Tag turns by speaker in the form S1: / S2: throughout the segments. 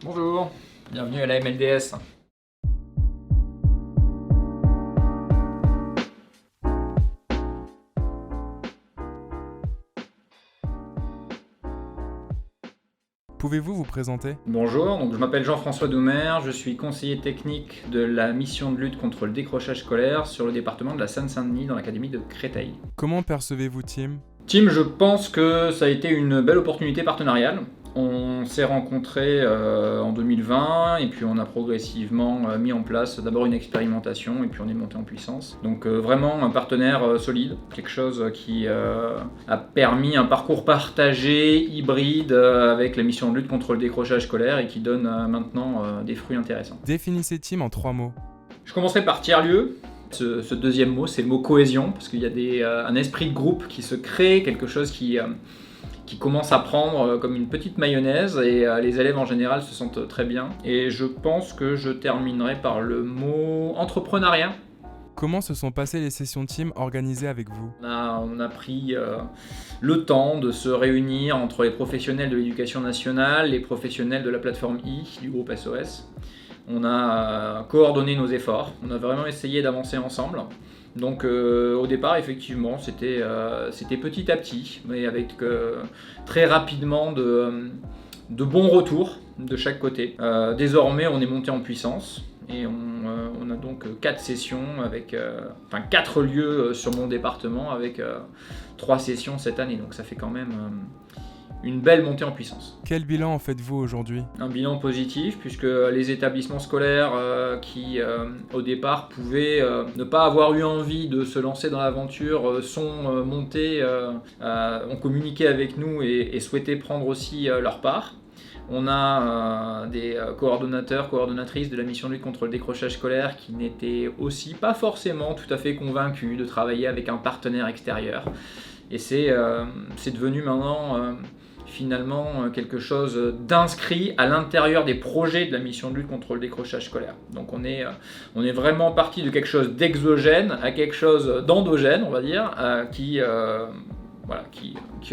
S1: Bonjour, bienvenue à la MLDS.
S2: Pouvez-vous vous présenter?
S1: Bonjour, donc je m'appelle Jean-François Doumer, je suis conseiller technique de la mission de lutte contre le décrochage scolaire sur le département de la Seine-Saint-Denis dans l'académie de Créteil.
S2: Comment percevez-vous Tim?
S1: Tim, je pense que ça a été une belle opportunité partenariale. On s'est rencontrés en 2020 et puis on a progressivement mis en place d'abord une expérimentation et puis on est monté en puissance. Donc vraiment un partenaire solide, quelque chose qui a permis un parcours partagé, hybride, avec la mission de lutte contre le décrochage scolaire et qui donne maintenant des fruits intéressants.
S2: Définissez Tim en 3 mots.
S1: Je commencerai par tiers-lieu. Ce deuxième mot, c'est le mot cohésion, parce qu'il y a un esprit de groupe qui se crée, quelque chose qui commence à prendre comme une petite mayonnaise, et les élèves en général se sentent très bien. Et je pense que je terminerai par le mot entrepreneuriat.
S2: Comment se sont passées les sessions Tim organisées avec vous?
S1: On a pris le temps de se réunir entre les professionnels de l'éducation nationale, les professionnels de la plateforme I, du groupe SOS. On a coordonné nos efforts, on a vraiment essayé d'avancer ensemble. Donc au départ, effectivement, c'était petit à petit, mais avec très rapidement de bons retours de chaque côté. Désormais, on est monté en puissance et on a donc 4 sessions avec 4 lieux sur mon département avec 3 sessions cette année. Donc ça fait quand même une belle montée en puissance.
S2: Quel bilan en faites-vous aujourd'hui?
S1: Un bilan positif, puisque les établissements scolaires qui au départ pouvaient ne pas avoir eu envie de se lancer dans l'aventure sont montés, ont communiqué avec nous et souhaitaient prendre aussi leur part. On a des coordonnateurs, coordonnatrices de la mission de lutte contre le décrochage scolaire qui n'étaient aussi pas forcément tout à fait convaincus de travailler avec un partenaire extérieur. Et c'est devenu maintenant finalement quelque chose d'inscrit à l'intérieur des projets de la mission de lutte contre le décrochage scolaire. Donc on est vraiment parti de quelque chose d'exogène à quelque chose d'endogène, on va dire, qui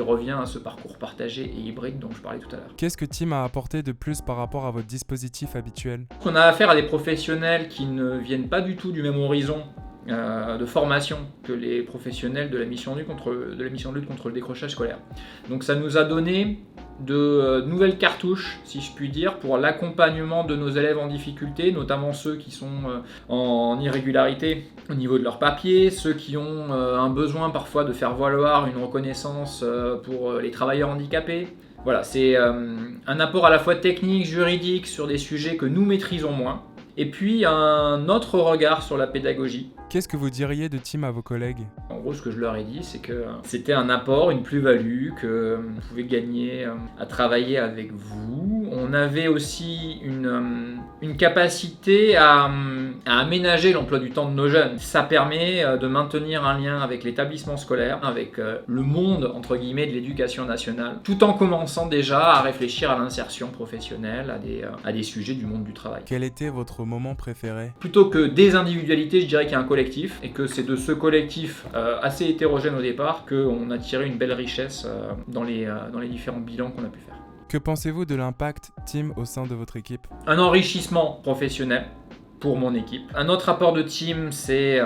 S1: revient à ce parcours partagé et hybride dont je parlais tout à l'heure.
S2: Qu'est-ce que Tim a apporté de plus par rapport à votre dispositif habituel?
S1: On a affaire à des professionnels qui ne viennent pas du tout du même horizon de formation que les professionnels de la mission de lutte contre le décrochage scolaire. Donc ça nous a donné de nouvelles cartouches, si je puis dire, pour l'accompagnement de nos élèves en difficulté, notamment ceux qui sont en irrégularité au niveau de leurs papiers, ceux qui ont un besoin parfois de faire valoir une reconnaissance pour les travailleurs handicapés. Voilà, c'est un apport à la fois technique, juridique sur des sujets que nous maîtrisons moins, et puis un autre regard sur la pédagogie.
S2: Qu'est-ce que vous diriez de Tim à vos collègues?
S1: En gros, ce que je leur ai dit, c'est que c'était un apport, une plus-value, que vous pouvez gagner à travailler avec vous. On avait aussi une capacité à aménager l'emploi du temps de nos jeunes. Ça permet de maintenir un lien avec l'établissement scolaire, avec le monde, entre guillemets, de l'éducation nationale, tout en commençant déjà à réfléchir à l'insertion professionnelle, à des sujets du monde du travail.
S2: Quel était votre moment préféré?
S1: Plutôt que des individualités, je dirais qu'il y a un collectif, et que c'est de ce collectif assez hétérogène au départ qu'on a tiré une belle richesse dans les différents bilans qu'on a pu faire.
S2: Que pensez-vous de l'impact Tim au sein de votre équipe?
S1: Un enrichissement professionnel pour mon équipe. Un autre apport de Tim, c'est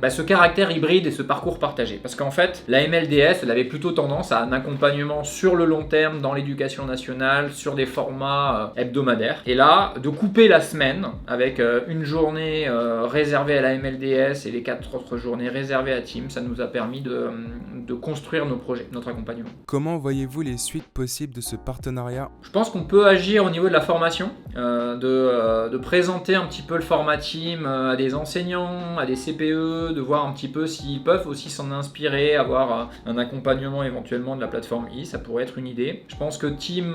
S1: ce caractère hybride et ce parcours partagé. Parce qu'en fait, la MLDS, elle avait plutôt tendance à un accompagnement sur le long terme dans l'éducation nationale, sur des formats hebdomadaires. Et là, de couper la semaine avec une journée réservée à la MLDS et les 4 autres journées réservées à Tim, ça nous a permis de construire nos projets, notre accompagnement.
S2: Comment voyez-vous les suites possibles de ce partenariat?
S1: Je pense qu'on peut agir au niveau de la formation, de présenter un petit peu le format Tim à des enseignants, à des CPE, de voir un petit peu s'ils peuvent aussi s'en inspirer, avoir un accompagnement éventuellement de la plateforme I, ça pourrait être une idée. Je pense que Tim,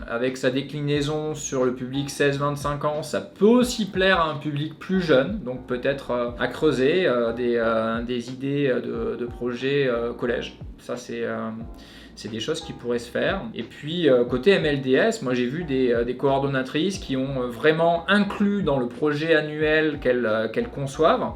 S1: avec sa déclinaison sur le public 16-25 ans, ça peut aussi plaire à un public plus jeune, donc peut-être à creuser des idées de projets collège. Ça c'est des choses qui pourraient se faire. Et puis côté MLDS, moi j'ai vu des coordonnatrices qui ont vraiment inclus dans le projet annuel qu'elles conçoivent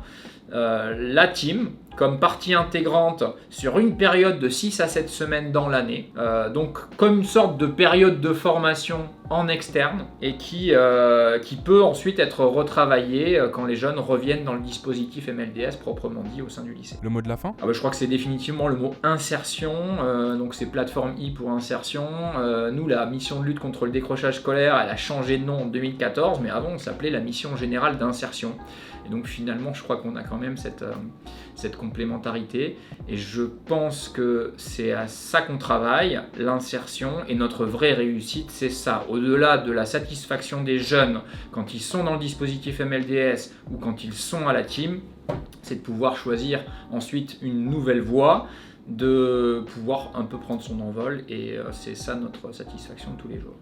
S1: la Tim comme partie intégrante sur une période de 6 à 7 semaines dans l'année, donc comme une sorte de période de formation en externe et qui peut ensuite être retravaillée quand les jeunes reviennent dans le dispositif MLDS proprement dit au sein du lycée.
S2: Le mot de la fin ?
S1: Je crois que c'est définitivement le mot insertion, donc c'est plateforme I pour insertion. Nous, la mission de lutte contre le décrochage scolaire, elle a changé de nom en 2014, mais avant on s'appelait la mission générale d'insertion. Et donc finalement, je crois qu'on a quand même cette complémentarité. Et je pense que c'est à ça qu'on travaille, l'insertion. Et notre vraie réussite, c'est ça. Au-delà de la satisfaction des jeunes quand ils sont dans le dispositif MLDS ou quand ils sont à la team, c'est de pouvoir choisir ensuite une nouvelle voie, de pouvoir un peu prendre son envol. Et c'est ça notre satisfaction de tous les jours.